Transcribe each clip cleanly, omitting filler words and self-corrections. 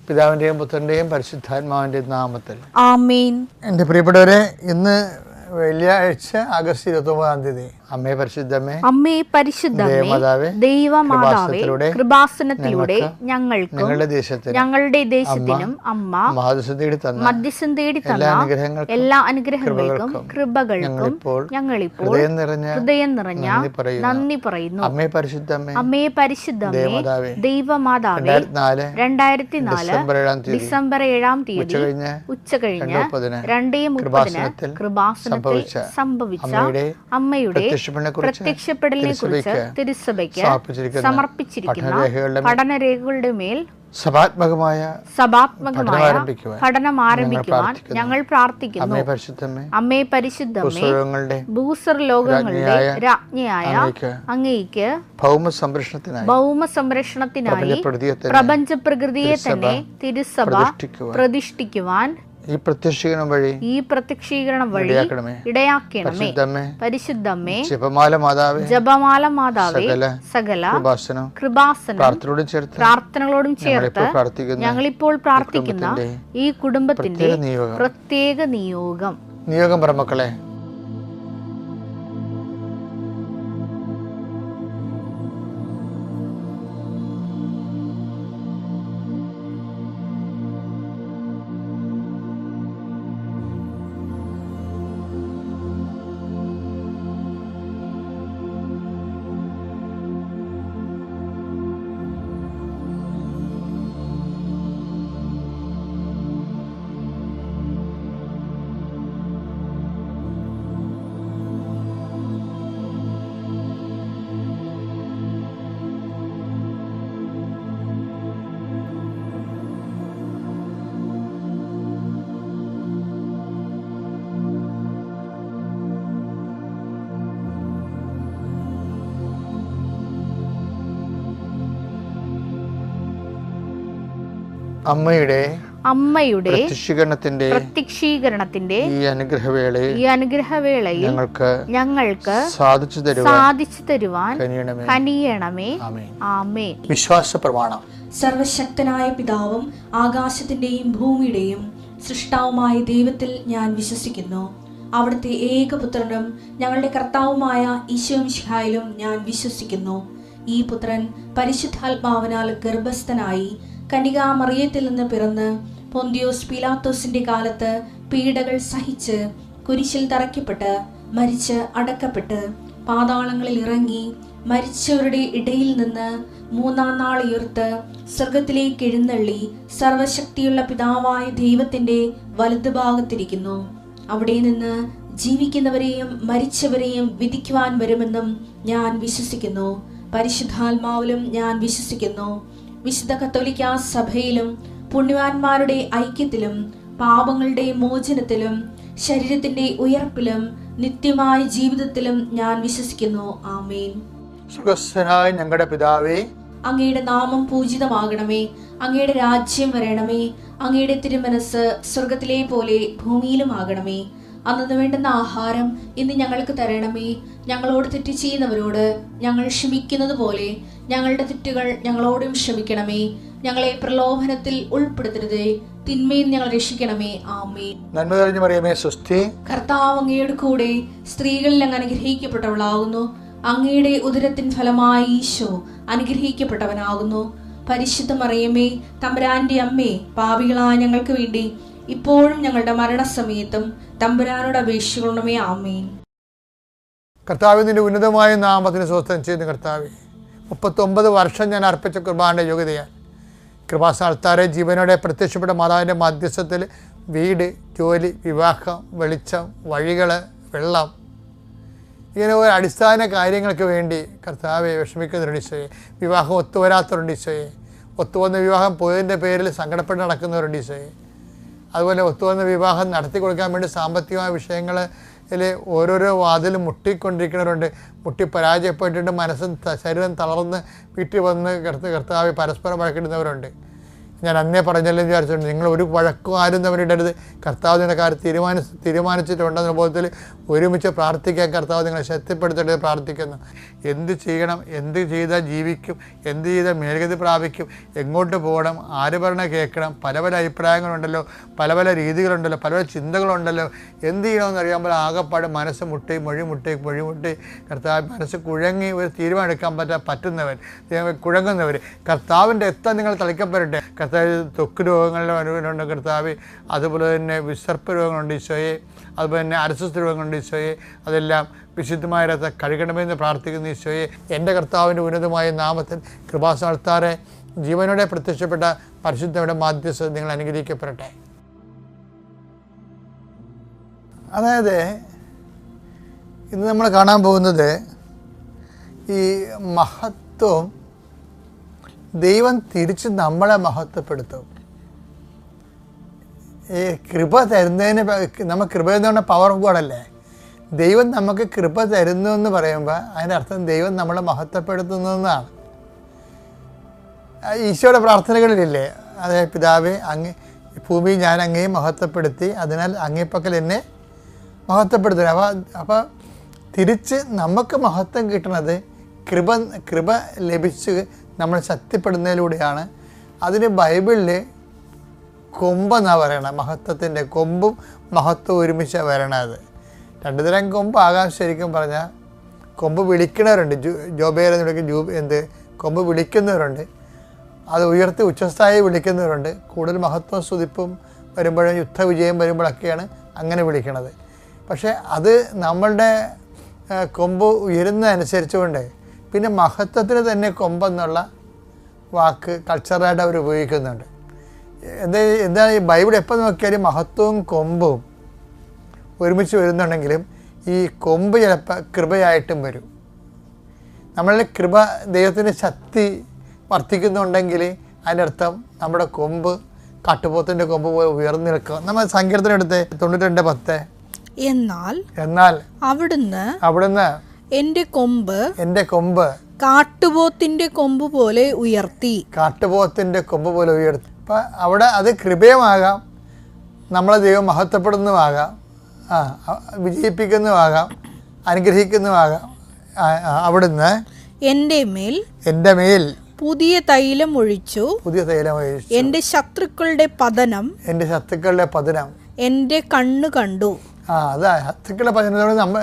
പിതാവിൻ്റെയും പുത്രൻ്റെയും പരിശുദ്ധാത്മാവിൻ്റെയും നാമത്തിൽ ആമേൻ. എൻ്റെ പ്രിയപ്പെട്ടവരെ, ഇന്ന് വെള്ളിയാഴ്ച ആഗസ്റ്റ് 29 അമ്മേ പരിശുദ്ധമേ, അമ്മേ പരിശുദ്ധമേ, ദൈവമാതാവേ, കൃപാസനത്തിലൂടെ ഞങ്ങൾക്കും ഞങ്ങളുടെ ദേശത്തിനും അമ്മ മധ്യസ്ഥം തേടി തന്ന എല്ലാ അനുഗ്രഹങ്ങൾക്കും കൃപകൾക്കും ഞങ്ങളിപ്പോൾ ഹൃദയം നിറഞ്ഞ നന്ദി പറയുന്നു. അമ്മേ പരിശുദ്ധമേ, അമ്മേ പരിശുദ്ധമേ, ദൈവമാതാവേ, 2004 ഡിസംബർ 7 ഉച്ചകഴിഞ്ഞ് 2:30 കൃപാസനത്തിൽ സംഭവിച്ച അമ്മയുടെ പ്രത്യക്ഷപ്പെടലിനെ കുറിച്ച് തിരുസഭയ്ക്ക് സമർപ്പിച്ചിരിക്കുന്ന പഠനരേഖകളുടെ മേൽ സഭാത്മകമായ പഠനം ആരംഭിക്കുവാൻ ഞങ്ങൾ പ്രാർത്ഥിക്കുന്നു. അമ്മേ പരിശുദ്ധമേ, ഭൂസ്വർലോകങ്ങളുടെ രാജ്ഞിയായ അങ്ങേയ്ക്ക് ഭൗമ സംരക്ഷണത്തിനായി പ്രപഞ്ച പ്രകൃതിയെ തന്നെ തിരുസഭ പ്രതിഷ്ഠിക്കുവാൻ ഈ പ്രത്യക്ഷീകരണം വഴി ഇടയാക്കണമേ. പരിശുദ്ധമേ, ജപമാല മാതാവേ, സകല കൃപാസനം പ്രാർത്ഥനകളോടും ചേർത്ത് ഞങ്ങളിപ്പോൾ പ്രാർത്ഥിക്കുന്ന ഈ കുടുംബത്തിന്റെ പ്രത്യേക നിയോഗം പറമക്കളെ. അമ്മയുടെ പ്രത്യക്ഷീകരണത്തിന്റെ ഈ അനുഗ്രഹവേളയിൽ ഞങ്ങൾക്ക് സാധിച്ചു തരുവാൻ കനിയണമേ. ആമേൻ. വിശ്വാസ പ്രമാണം. സർവശക്തനായ പിതാവും ആകാശത്തിന്റെയും ഭൂമിയുടെയും സൃഷ്ടാവുമായ ദൈവത്തിൽ ഞാൻ വിശ്വസിക്കുന്നു. അവിടുത്തെ ഏകപുത്രനും ഞങ്ങളുടെ കർത്താവുമായ ഈശോമിശിഹായിലും ഞാൻ വിശ്വസിക്കുന്നു. ഈ പുത്രൻ പരിശുദ്ധാത്മാവിനാൽ ഗർഭസ്ഥനായി കന്യകാമറിയത്തിൽ നിന്ന് പിറന്ന് പൊന്തിയോസ് പീലാത്തോസിന്റെ കാലത്ത് പീഡകൾ സഹിച്ച് കുരിശിൽ തറയ്ക്കപ്പെട്ട് മരിച്ച് അടക്കപ്പെട്ട് പാതാളങ്ങളിൽ ഇറങ്ങി മരിച്ചവരുടെ ഇടയിൽ നിന്ന് 3-ാം നാൾ ഉയർത്ത് സ്വർഗത്തിലേക്ക് എഴുന്നള്ളി സർവശക്തിയുള്ള പിതാവായ ദൈവത്തിന്റെ വലതുഭാഗത്തിരിക്കുന്നു. അവിടെ നിന്ന് ജീവിക്കുന്നവരെയും മരിച്ചവരെയും വിധിക്കുവാൻ വരുമെന്നും ഞാൻ വിശ്വസിക്കുന്നു. പരിശുദ്ധാത്മാവിലും ഞാൻ വിശ്വസിക്കുന്നു. വിശുദ്ധ കത്തോലിക്കാ സഭയിലും പുണ്യവാന്മാരുടെ ഐക്യത്തിലും പാപങ്ങളുടെ മോചനത്തിലും ശരീരത്തിന്റെ ഉയർപ്പിലും നിത്യമായ ജീവിതത്തിലും ഞാൻ വിശ്വസിക്കുന്നു. ആമേൻ. സ്വർഗ്ഗസ്ഥനായ ഞങ്ങളുടെ പിതാവേ, അങ്ങയുടെ നാമം പൂജിതമാകണമേ. അങ്ങയുടെ രാജ്യം വരണമേ. അങ്ങയുടെ തിരുമനസ് സ്വർഗത്തിലെ പോലെ ഭൂമിയിലും ആകണമേ. അന്നു വേണ്ടുന്ന ആഹാരം ഇന്ന് ഞങ്ങൾക്ക് തരണമേ. ഞങ്ങളോട് തെറ്റ് ചെയ്യുന്നവരോട് ഞങ്ങൾ ക്ഷമിക്കുന്നത് പോലെ ഞങ്ങളുടെ തെറ്റുകൾ ഞങ്ങളോടും ക്ഷമിക്കണമേ. ഞങ്ങളെ പ്രലോഭനത്തിൽ ഉൾപ്പെടുത്തരുതേ, തിന്മയിൽ ഞങ്ങൾ രക്ഷിക്കണമേ. ആമേൻ. നന്മ നിറഞ്ഞ മറിയമേ, സ്വസ്തി. കർത്താവ് അങ്ങയുടെ കൂടെ സ്ത്രീകളിൽ അങ്ങ് അനുഗ്രഹിക്കപ്പെട്ടവളാകുന്നു. അങ്ങയുടെ ഉദരത്തിൻ ഫലമായി ഈശോ അനുഗ്രഹിക്കപ്പെട്ടവനാകുന്നു. പരിശുദ്ധ മറിയമേ, തമ്പുരാന്റെ അമ്മേ, പാപികളായ ഞങ്ങൾക്ക് വേണ്ടി ഇപ്പോഴും ഞങ്ങളുടെ മരണസമയത്തും തമ്പുരാനോട് അപേക്ഷിക്കണമേ. ആമേൻ. കർത്താവിന്റെ ഉന്നതമായ നാമത്തിന് സ്വസ്ഥം ചെയ്യുന്ന കർത്താവെ, 39 വർഷം ഞാൻ അർപ്പിച്ച കുർബാനയുടെ യോഗ്യതയാൽ കൃപാസ്ഥാനത്താരെ ജീവനോടെ പ്രത്യക്ഷപ്പെട്ട മാതാവിൻ്റെ മധ്യസ്ഥത്തിൽ വീട്, ജോലി, വിവാഹം, വെളിച്ചം, വഴികൾ, വെള്ളം, ഇങ്ങനെ ഒരു അടിസ്ഥാന കാര്യങ്ങൾക്ക് വേണ്ടി കർത്താവെ വിഷമിക്കുന്നവരുണ്ട് ഈശോയെ. വിവാഹം ഒത്തുവരാത്തവരുണ്ട് ഈശോയെ. ഒത്തുവന്ന വിവാഹം പോയതിൻ്റെ പേരിൽ സങ്കടപ്പെട്ട് നടക്കുന്നവരുണ്ട് ഈശോയെ. അതുപോലെ ഒത്തുവന്ന വിവാഹം നടത്തി കൊടുക്കാൻ വേണ്ടി സാമ്പത്തികമായ വിഷയങ്ങളിൽ ഓരോരോ വാതിലും മുട്ടിക്കൊണ്ടിരിക്കുന്നവരുണ്ട്. മുട്ടി പരാജയപ്പെട്ടിട്ട് മനസ്സും ശരീരം തളർന്ന് വീട്ടിൽ വന്ന് കർത്താവ് പരസ്പരം വഴക്കിടുന്നവരുണ്ട്. ഞാൻ അന്നേ പറഞ്ഞല്ലോ വിചാരിച്ചിട്ടുണ്ട്, നിങ്ങൾ ഒരു വഴക്കും ആരും തമ്മിലിടരുത്, കർത്താവ് നിങ്ങളുടെ കാര്യം തീരുമാനിച്ചിട്ടുണ്ടെന്ന ബോധത്തിൽ ഒരുമിച്ച് പ്രാർത്ഥിക്കാൻ കർത്താവ് നിങ്ങളെ ശക്തിപ്പെടുത്തിയിട്ട് പ്രാർത്ഥിക്കുന്നു. എന്ത് ചെയ്യണം, എന്ത് ചെയ്താൽ ജീവിക്കും, എന്ത് ചെയ്താൽ മേൽഗതി പ്രാപിക്കും, എങ്ങോട്ട് പോകണം, ആര് പറഞ്ഞാൽ കേൾക്കണം, പല പല അഭിപ്രായങ്ങളുണ്ടല്ലോ, പല പല രീതികളുണ്ടല്ലോ, പല പല ചിന്തകളുണ്ടല്ലോ. എന്ത് ചെയ്യണമെന്ന് അറിയാമ്പോൾ ആകെപ്പാട് മനസ്സ് മുട്ടി മൊഴി കർത്താവ് മനസ്സ് കുഴങ്ങി ഒരു തീരുമാനം എടുക്കാൻ പറ്റുന്നവർ, കുഴങ്ങുന്നവർ, കർത്താവിൻ്റെ എത്താൻ നിങ്ങൾ തളിക്കപ്പെടട്ടെ. കർത്താവ് ത്വക്ക് രോഗങ്ങളുടെ അനുഭവമുണ്ട് കർത്താവ്, അതുപോലെ തന്നെ വിസർപ്പ രോഗങ്ങളുണ്ട് ഈശോയെ, അതുപോലെ തന്നെ അരസ്വസ്ഥ രോഗങ്ങളുണ്ട് ഈശോയെ, അതെല്ലാം വിശുദ്ധമായ രക്തം കഴുകണമെന്ന് പ്രാർത്ഥിക്കുന്ന ഈശോയെ, എൻ്റെ കർത്താവിൻ്റെ ഉന്നതമായ നാമത്തിൽ കൃപാസനത്താറെ ജീവനോടെ പ്രത്യക്ഷപ്പെട്ട പരിശുദ്ധയുടെ മാധ്യസ്ഥത നിങ്ങൾ അനുഗ്രഹിക്കപ്പെടട്ടെ. അതായത് ഇന്ന് നമ്മൾ കാണാൻ പോകുന്നത് ഈ മഹത്വം, ദൈവം തിരിച്ച് നമ്മളെ മഹത്വപ്പെടുത്തും. ഈ കൃപ തരുന്നതിന് നമ്മൾ കൃപ എന്ന് പറഞ്ഞാൽ പവർ ഗോഡല്ലേ, ദൈവം നമുക്ക് കൃപ തരുന്നു എന്ന് പറയുമ്പോൾ അതിൻ്റെ അർത്ഥം ദൈവം നമ്മളെ മഹത്വപ്പെടുത്തുന്നതെന്നാണ്. ഈശോയുടെ പ്രാർത്ഥനകളിലില്ലേ, അതായത് പിതാവേ അങ്ങ് ഭൂമിയിൽ ഞാൻ അങ്ങയെ മഹത്വപ്പെടുത്തി, അതിനാൽ അങ്ങേപ്പക്കൽ എന്നെ മഹത്വപ്പെടുത്തുക. അപ്പോൾ തിരിച്ച് നമുക്ക് മഹത്വം കിട്ടുന്നത് കൃപ ലഭിച്ച് നമ്മൾ ശക്തിപ്പെടുന്നതിലൂടെയാണ്. അതിന് ബൈബിളിൽ കൊമ്പെന്നാണ് പറയണത്, മഹത്വത്തിൻ്റെ കൊമ്പും മഹത്വവും ഒരുമിച്ചാണ് വരണത്. രണ്ടു തരം കൊമ്പാകാം ശരിക്കും പറഞ്ഞാൽ. കൊമ്പ് വിളിക്കുന്നവരുണ്ട്, ജോബേരെന്ന് വിളിക്കും, കൊമ്പ് വിളിക്കുന്നവരുണ്ട്, അത് ഉയർത്തി ഉച്ചസ്ഥായി വിളിക്കുന്നവരുണ്ട്. കൂടുതൽ മഹത്വം സ്തുതിപ്പും വരുമ്പോഴും യുദ്ധവിജയം വരുമ്പോഴൊക്കെയാണ് അങ്ങനെ വിളിക്കണത്. പക്ഷേ അത് നമ്മളുടെ കൊമ്പ് ഉയരുന്നതനുസരിച്ചുകൊണ്ട് പിന്നെ മഹത്വത്തിന് തന്നെ കൊമ്പെന്നുള്ള വാക്ക് കൾച്ചറായിട്ട് അവർ ഉപയോഗിക്കുന്നുണ്ട്. എന്താണ് ഈ ബൈബിൾ എപ്പോൾ നോക്കിയാലും മഹത്വവും കൊമ്പും ഒരുമിച്ച് വരുന്നുണ്ടെങ്കിലും ഈ കൊമ്പ് ചിലപ്പോൾ കൃപയായിട്ടും വരും. നമ്മളുടെ കൃപ ദൈവത്തിൻ്റെ ശക്തി വർദ്ധിക്കുന്നുണ്ടെങ്കിൽ അതിൻ്റെ അർത്ഥം നമ്മുടെ കൊമ്പ് കാട്ടുപോത്തിൻ്റെ കൊമ്പ് പോലെ ഉയർന്നു നിൽക്കുക. നമ്മൾ സങ്കീർത്തനം എടുത്ത് 92:10, എന്നാൽ അവിടുന്ന് എൻ്റെ കൊമ്പ് കാട്ടുപോത്തിന്റെ കൊമ്പ് പോലെ ഉയർത്തി. അപ്പം അവിടെ അത് കൃപയുമാകാം, നമ്മളെ ദൈവം മഹത്വപ്പെടുന്നതുമാകാം, വിജയിപ്പിക്കുന്നതുമാകാം, അനുഗ്രഹിക്കുന്നതുമാകാം. അവിടുന്ന് എൻ്റെ മേൽ പുതിയ തൈലം ഒഴിച്ചു. എൻ്റെ ശത്രുക്കളുടെ പതനം എൻ്റെ കണ്ണു കണ്ടു. അതാ ശത്രുക്കളുടെ പതനത്തോട്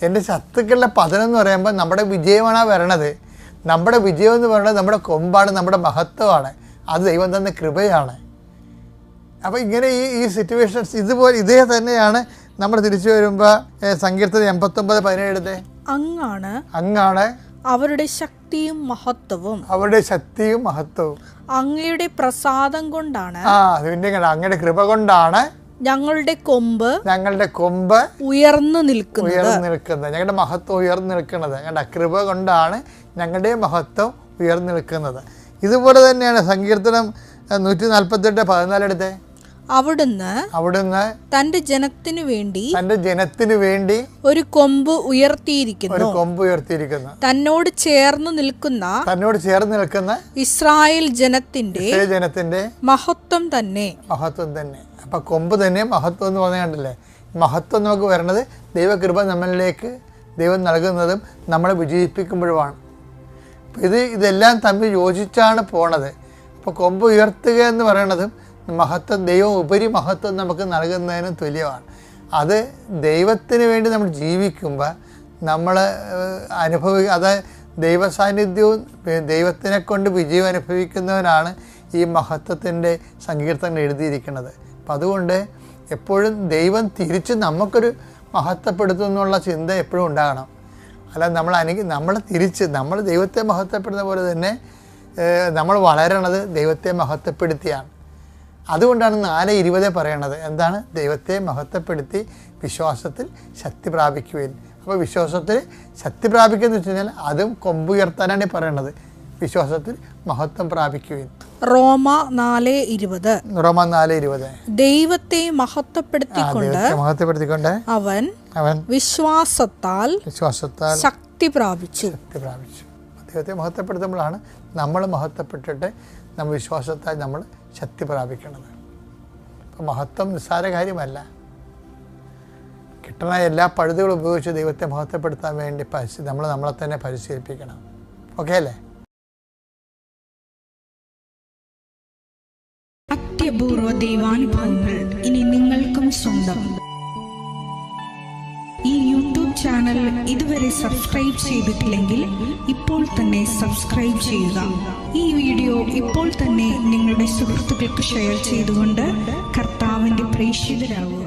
എൻ്റെ ശത്രുക്കളുടെ പതനം എന്ന് പറയുമ്പോൾ നമ്മുടെ വിജയമാണ് വരണത്. നമ്മുടെ വിജയം എന്ന് പറയുന്നത് നമ്മുടെ കൊമ്പാണ്, നമ്മുടെ മഹത്വമാണ്, അത് ദൈവം തന്ന കൃപയാണ്. അപ്പോൾ ഇങ്ങനെ ഈ സിറ്റുവേഷൻസ് ഇതേ തന്നെയാണ് നമ്മൾ തിരിച്ചു വരുമ്പോൾ സങ്കീർത്തനം 89:17 അങ്ങാണ് അവരുടെ ശക്തിയും മഹത്വവും അങ്ങയുടെ പ്രസാദം കൊണ്ടാണ്, അങ്ങയുടെ കൃപ കൊണ്ടാണ് ഞങ്ങളുടെ കൊമ്പ് ഉയർന്നു നിൽക്കുന്നത്, ഞങ്ങളുടെ മഹത്വം ഉയർന്നു നിൽക്കുന്നത്. ഞങ്ങളുടെ കൃപ കൊണ്ടാണ് ഞങ്ങളുടെ മഹത്വം ഉയർന്നു നിൽക്കുന്നത്. ഇതുപോലെ തന്നെയാണ് സങ്കീർത്തനം 148:14 എടുത്തേ. അവിടുന്ന് തന്റെ ജനത്തിനു വേണ്ടി ഒരു കൊമ്പ് ഉയർത്തിയിരിക്കുന്നു. തന്നോട് ചേർന്ന് നിൽക്കുന്ന ഇസ്രായേൽ ജനത്തിന്റെ മഹത്വം തന്നെ. അപ്പം കൊമ്പ് തന്നെ മഹത്വം എന്ന് പറഞ്ഞാൽ കണ്ടില്ലേ, മഹത്വം നമുക്ക് വരണത് ദൈവകൃപ നമ്മളിലേക്ക് ദൈവം നൽകുന്നതും നമ്മളെ വിജയിപ്പിക്കുമ്പോഴുമാണ്. ഇതെല്ലാം തമ്മിൽ യോജിച്ചാണ് പോണത്. അപ്പോൾ കൊമ്പ് ഉയർത്തുക എന്ന് പറയണതും മഹത്വം, ദൈവം ഉപരി മഹത്വം നമുക്ക് നൽകുന്നതിനും തുല്യമാണ്. അത് ദൈവത്തിന് വേണ്ടി നമ്മൾ ജീവിക്കുമ്പോൾ നമ്മൾ അത് ദൈവസാന്നിധ്യവും ദൈവത്തിനെ കൊണ്ട് വിജയം അനുഭവിക്കുന്നവനാണ് ഈ മഹത്വത്തിൻ്റെ സങ്കീർത്തനം എഴുതിയിരിക്കുന്നത്. അപ്പം അതുകൊണ്ട് എപ്പോഴും ദൈവം തിരിച്ച് നമുക്കൊരു മഹത്വപ്പെടുത്തുന്നുള്ള ചിന്ത എപ്പോഴും ഉണ്ടാകണം. അല്ല നമ്മൾ ദൈവത്തെ മഹത്വപ്പെടുന്ന പോലെ തന്നെ നമ്മൾ വളരണത് ദൈവത്തെ മഹത്വപ്പെടുത്തിയാണ്. അതുകൊണ്ടാണ് 4:20 പറയണത്. എന്താണ്? ദൈവത്തെ മഹത്വപ്പെടുത്തി വിശ്വാസത്തിൽ ശക്തി പ്രാപിക്കുകയും. അപ്പോൾ വിശ്വാസത്തിൽ ശക്തി പ്രാപിക്കുക എന്ന് വെച്ച് കഴിഞ്ഞാൽ അതും കൊമ്പുയർത്താനാണ് പറയണത്, വിശ്വാസത്തിൽ മഹത്വം പ്രാപിക്കുകയും. റോമ 4:20 ദൈവത്തെ മഹത്വപ്പെടുത്തിക്കൊണ്ട് അവൻ വിശ്വാസത്താൽ ശക്തി പ്രാപിച്ചു. ദൈവത്തെ മഹത്വപ്പെടുത്തുമ്പോഴാണ് നമ്മൾ മഹത്വപ്പെട്ടിട്ട് നമ്മൾ വിശ്വാസത്താൽ നമ്മൾ ശക്തി പ്രാപിക്കുന്നത്. അപ്പം മഹത്വം നിസ്സാര കാര്യമല്ല. കിട്ടുന്ന എല്ലാ പഴുതുകളും ഉപയോഗിച്ച് ദൈവത്തെ മഹത്വപ്പെടുത്താൻ വേണ്ടി നമ്മളെ തന്നെ പരിശീലിപ്പിക്കണം. ഓക്കെ അല്ലേ? അത്യപൂർവ ദൈവാനുഭവങ്ങൾ ഇനി നിങ്ങൾക്കും സ്വന്തം. ഈ യൂട്യൂബ് ചാനൽ ഇതുവരെ സബ്സ്ക്രൈബ് ചെയ്തിട്ടില്ലെങ്കിൽ ഇപ്പോൾ തന്നെ സബ്സ്ക്രൈബ് ചെയ്യുക. ഈ വീഡിയോ ഇപ്പോൾ തന്നെ നിങ്ങളുടെ സുഹൃത്തുക്കൾക്ക് ഷെയർ ചെയ്തുകൊണ്ട് കർത്താവിന്റെ പ്രേക്ഷിതരാകുക.